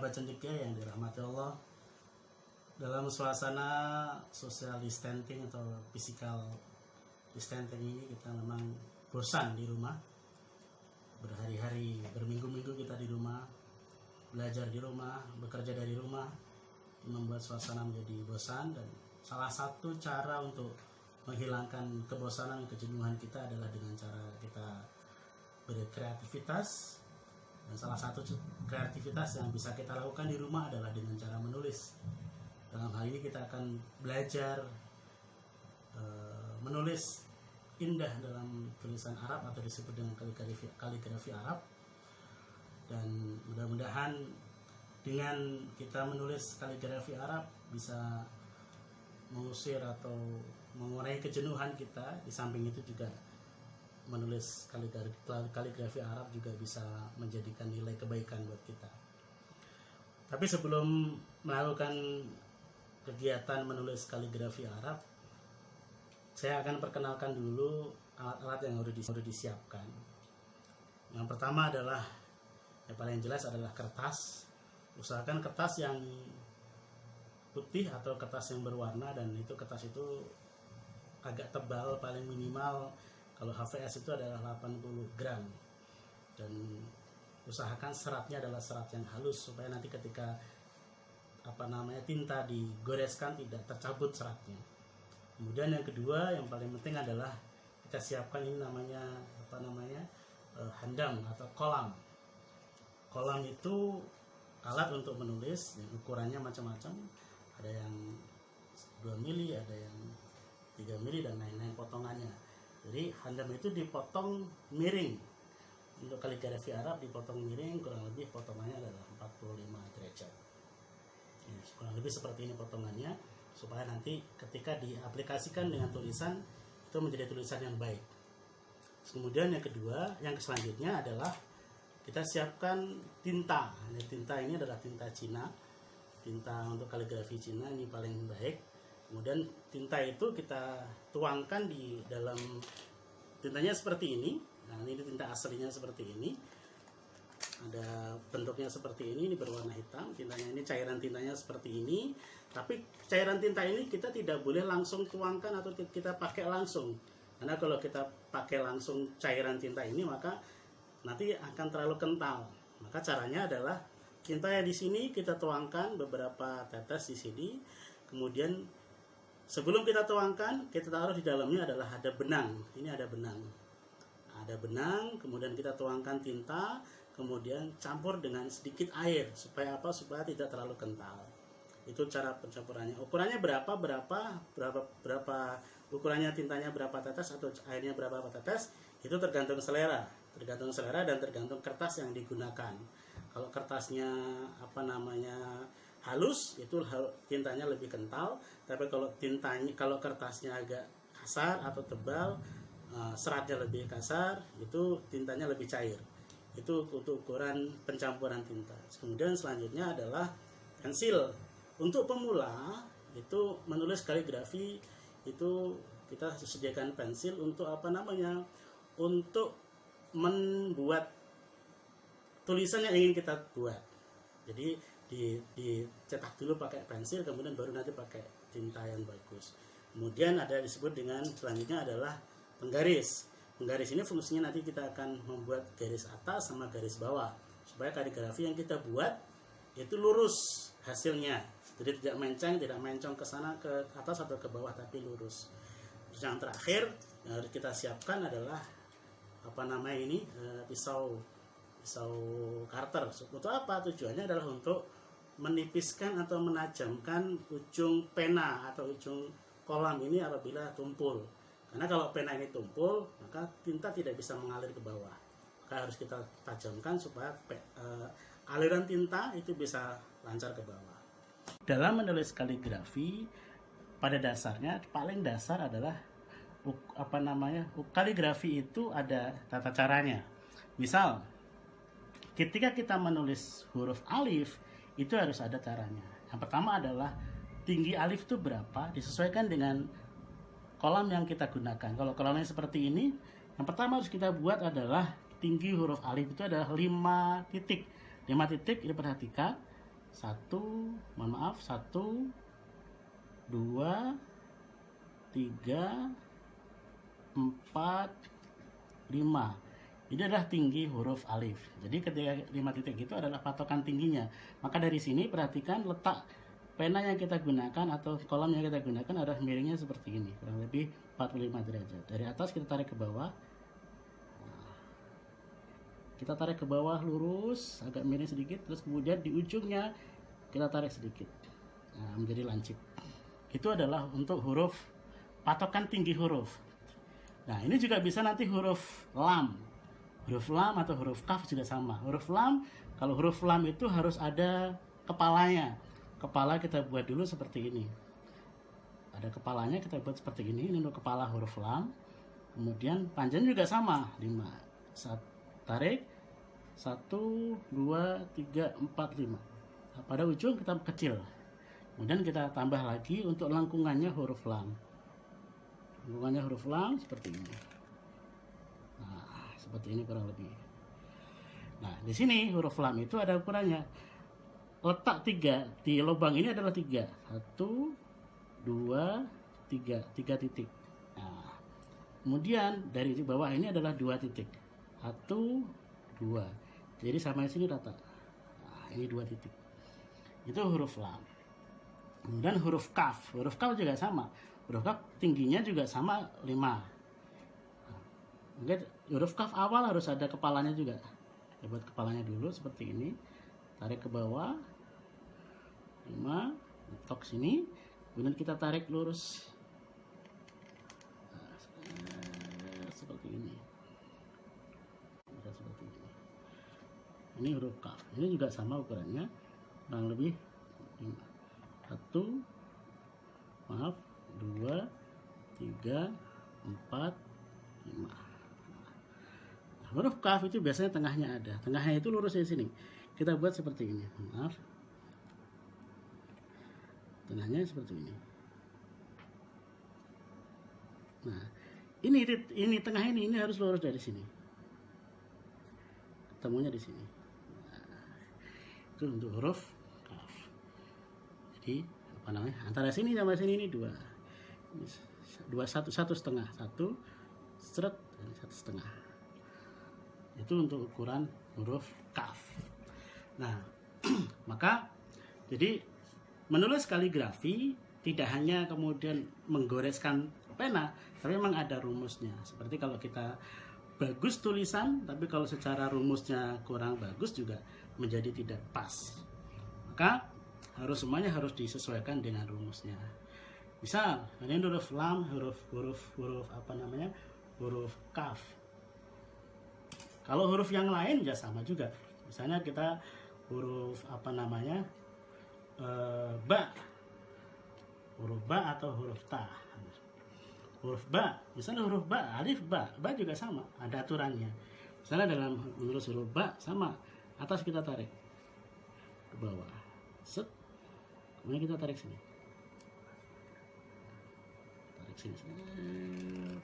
sahabat cendekia yang dirahmati Allah, dalam suasana social distancing atau physical distancing ini kita memang bosan di rumah. Berhari-hari, berminggu-minggu kita di rumah, belajar di rumah, bekerja dari rumah, membuat suasana menjadi bosan. Dan salah satu cara untuk menghilangkan kebosanan, kejenuhan kita adalah dengan cara kita berkreativitas. Dan salah satu kreativitas yang bisa kita lakukan di rumah adalah dengan cara menulis. Dalam hal ini kita akan belajar menulis indah dalam tulisan Arab atau disebut dengan kaligrafi Arab. Dan mudah-mudahan dengan kita menulis kaligrafi Arab bisa mengusir atau mengurangi kejenuhan kita. Di samping itu juga menulis kaligrafi Arab juga bisa menjadikan nilai kebaikan buat kita. Tapi sebelum melakukan kegiatan menulis kaligrafi Arab, saya akan perkenalkan dulu alat-alat yang sudah disiapkan. Yang pertama adalah, yang paling jelas adalah kertas. Usahakan kertas yang putih atau kertas yang berwarna, dan itu kertas itu agak tebal, paling minimal kalau HVS itu adalah 80 gram. Dan usahakan seratnya adalah serat yang halus supaya nanti ketika tinta digoreskan tidak tercabut seratnya. Kemudian yang kedua, yang paling penting adalah kita siapkan ini namanya handam atau kolam. Kolam itu alat untuk menulis yang ukurannya macam-macam. Ada yang 2 mili, ada yang 3 mili, dan lain-lain potongannya. Jadi handam itu dipotong miring. Untuk kaligrafi Arab dipotong miring, kurang lebih potongannya adalah 45 derajat. Ya, kurang lebih seperti ini potongannya, supaya nanti ketika diaplikasikan dengan tulisan itu menjadi tulisan yang baik. Kemudian yang kedua, yang selanjutnya adalah kita siapkan tinta. Tinta ini adalah tinta Cina, tinta untuk kaligrafi Cina, ini paling baik. Kemudian tinta itu kita tuangkan di dalam, tintanya seperti ini. Nah, ini tinta aslinya seperti ini. Ada bentuknya seperti ini berwarna hitam. Tintanya ini, cairan tintanya seperti ini. Tapi cairan tinta ini kita tidak boleh langsung tuangkan atau kita pakai langsung. Karena kalau kita pakai langsung cairan tinta ini, maka nanti akan terlalu kental. Maka caranya adalah tinta yang di sini kita tuangkan beberapa tetes di sini. Kemudian sebelum kita tuangkan, kita taruh di dalamnya adalah ada benang. Ini ada benang. Ada benang, kemudian kita tuangkan tinta, kemudian campur dengan sedikit air. Supaya apa? Supaya tidak terlalu kental. Itu cara pencampurannya. Ukurannya berapa ukurannya, tintanya berapa tetes atau airnya berapa tetes, itu tergantung selera. Tergantung selera dan tergantung kertas yang digunakan. Kalau kertasnya halus, itu tintanya lebih kental. Tapi kalau kertasnya agak kasar atau tebal, seratnya lebih kasar, itu tintanya lebih cair. Itu untuk ukuran pencampuran tinta. Kemudian selanjutnya adalah pensil. Untuk pemula itu menulis kaligrafi, itu kita sediakan pensil untuk untuk membuat tulisan yang ingin kita buat. Jadi dicetak dulu pakai pensil, kemudian baru nanti pakai tinta yang bagus. Kemudian ada disebut dengan selanjutnya adalah penggaris. Penggaris ini fungsinya nanti kita akan membuat garis atas sama garis bawah, supaya kaligrafi yang kita buat itu lurus hasilnya. Jadi tidak mencong ke sana, ke atas atau ke bawah, tapi lurus. Terus yang terakhir yang harus kita siapkan adalah pisau karter. Untuk apa? Tujuannya adalah untuk menipiskan atau menajamkan ujung pena atau ujung kolam ini apabila tumpul. Karena kalau pena ini tumpul, maka tinta tidak bisa mengalir ke bawah. Maka harus kita tajamkan supaya aliran tinta itu bisa lancar ke bawah. Dalam menulis kaligrafi, pada dasarnya paling dasar adalah kaligrafi itu ada tata caranya. Misal, ketika kita menulis huruf alif, itu harus ada caranya. Yang pertama adalah tinggi alif itu berapa, disesuaikan dengan kolam yang kita gunakan. Kalau kolamnya seperti ini, yang pertama harus kita buat adalah tinggi huruf alif itu adalah 5 titik. 5 titik, diperhatikan. mohon maaf, 1, 2, 3, 4, 5. Ini adalah tinggi huruf alif. Jadi ketika 5 titik itu adalah patokan tingginya. Maka dari sini perhatikan letak pena yang kita gunakan atau kolom yang kita gunakan adalah miringnya seperti ini, kurang lebih 45 derajat. Dari atas kita tarik ke bawah. Kita tarik ke bawah lurus, agak miring sedikit, terus kemudian di ujungnya kita tarik sedikit. Nah, menjadi lancip. Itu adalah untuk huruf patokan tinggi huruf. Nah, ini juga bisa nanti huruf lam. Huruf lam atau huruf kaf juga sama. Huruf lam, kalau huruf lam itu harus ada kepalanya. Kepala kita buat dulu seperti ini. Ada kepalanya kita buat seperti ini. Ini untuk kepala huruf lam. Kemudian panjang juga sama, 5. Tarik 1, 2, 3, 4, 5. Nah, pada ujung kita kecil. Kemudian kita tambah lagi untuk lengkungannya huruf lam. Lengkungannya huruf lam seperti ini. Nah, seperti ini kurang lebih. Nah, di sini huruf lam itu ada ukurannya. Letak 3 di lubang ini adalah 3. 1, 2, 3. 3 titik. Nah, kemudian dari bawah ini adalah 2 titik. 1, 2. Jadi sama sini rata. Nah, ini 2 titik. Itu huruf lam. Kemudian huruf kaf. Huruf kaf juga sama. Huruf kaf tingginya juga sama 5. Nah, huruf kaf awal harus ada kepalanya juga. Kita buat kepalanya dulu seperti ini. Tarik ke bawah. 5. Tok sini. Kemudian kita tarik lurus. Nah, seperti ini. Seperti ini. Ini huruf kaf. Ini juga sama ukurannya. Kurang lebih 1, maaf, 2, 3, 4, 5. Nah, huruf kaf itu biasanya tengahnya ada. Tengahnya itu lurus di sini. Kita buat seperti ini. Maaf. Tengahnya seperti ini. Nah, ini tengah ini harus lurus dari sini. Ketemunya di sini. Nah, itu untuk huruf kaf. Jadi apa namanya? Antara sini sama sini ini 2. Ini 1,5. 1 seret dan 1,5. Itu untuk ukuran huruf kaf. Nah, maka jadi menulis kaligrafi tidak hanya kemudian menggoreskan pena, tapi memang ada rumusnya. Seperti kalau kita bagus tulisan, tapi kalau secara rumusnya kurang bagus juga menjadi tidak pas. Maka semuanya harus disesuaikan dengan rumusnya. Misal, ini huruf lam, huruf apa namanya? Huruf kaf. Kalau huruf yang lain ya sama juga. Misalnya kita huruf apa namanya? Ba. Huruf ba atau huruf ta. Huruf ba, misalnya huruf ba, alif ba juga sama, ada aturannya. Misalnya dalam menulis huruf ba sama, atas kita tarik ke bawah, set, kemudian kita tarik sini,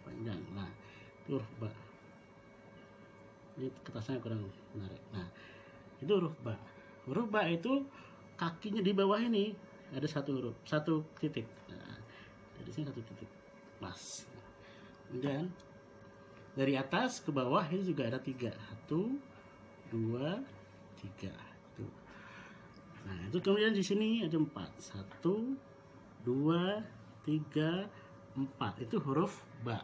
panjang. Nah, itu huruf ba. Ini kertasnya kurang menarik. Nah, itu huruf ba. Huruf ba itu kakinya di bawah ini ada satu titik. Nah, dari sini 1 titik. Pas. Kemudian dari atas ke bawah ini juga ada 3. 1, 2, 3. Itu. Nah, itu kemudian di sini ada 4. 1, 2, 3, 4. Itu huruf ba.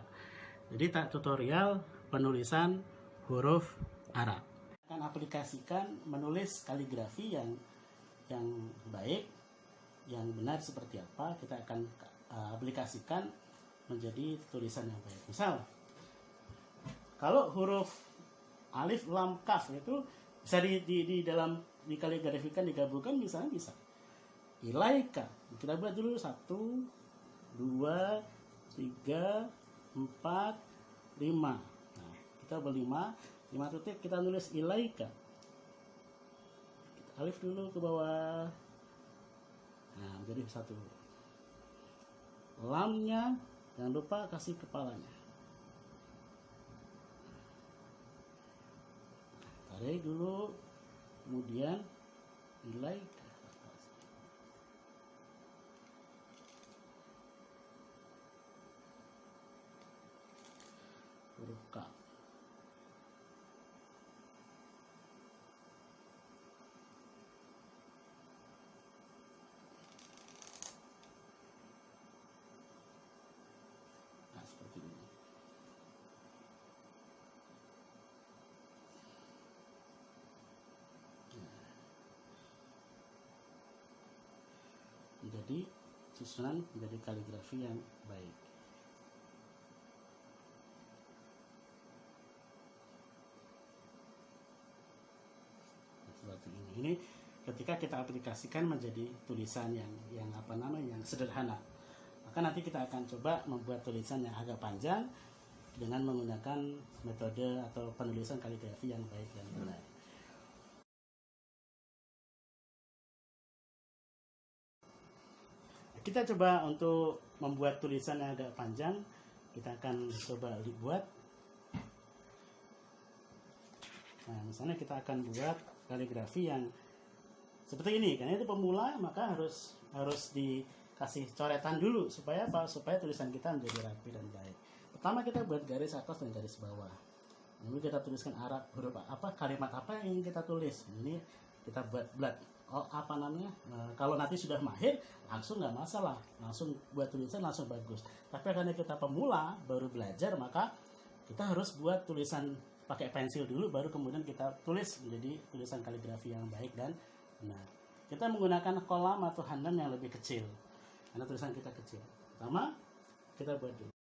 Jadi tutorial penulisan huruf Arab. Akan aplikasikan menulis kaligrafi yang baik, yang benar seperti apa, kita akan aplikasikan menjadi tulisan yang baik. Misal, kalau huruf alif, lam, kaf itu bisa di dalam dikaligrafikan, digabungkan, misalnya bisa. Ilaika. Kita buat dulu 1, 2, 3, 4, 5. Nah, kita buat 5 titik, kita nulis ilaika. Alif dulu ke bawah. Nah, jadi 1. Lamnya jangan lupa kasih kepalanya. Tarik dulu, kemudian ilaika. buka. Nah, seperti ini. Menjadi susunan menjadi kaligrafi yang baik. Seperti ini. Ini ketika kita aplikasikan menjadi tulisan yang apa namanya, yang sederhana. Maka nanti kita akan coba membuat tulisan yang agak panjang dengan menggunakan metode atau penulisan kaligrafi yang baik dan benar. Kita coba untuk membuat tulisan yang agak panjang. Kita akan coba buat. Nah, misalnya kita akan buat kaligrafi yang seperti ini. Karena itu pemula, maka harus dikasih coretan dulu supaya apa? Supaya tulisan kita menjadi rapi dan baik. Pertama kita buat garis atas dan garis bawah. Lalu kita tuliskan huruf apa, kalimat apa yang ingin kita tulis. Ini kita buat apa namanya, kalau nanti sudah mahir langsung nggak masalah, langsung buat tulisan langsung bagus. Tapi karena kita pemula baru belajar, maka kita harus buat tulisan pakai pensil dulu, baru kemudian kita tulis menjadi tulisan kaligrafi yang baik dan benar. Kita menggunakan kolam atau handan yang lebih kecil karena tulisan kita kecil. Pertama kita buat dulu.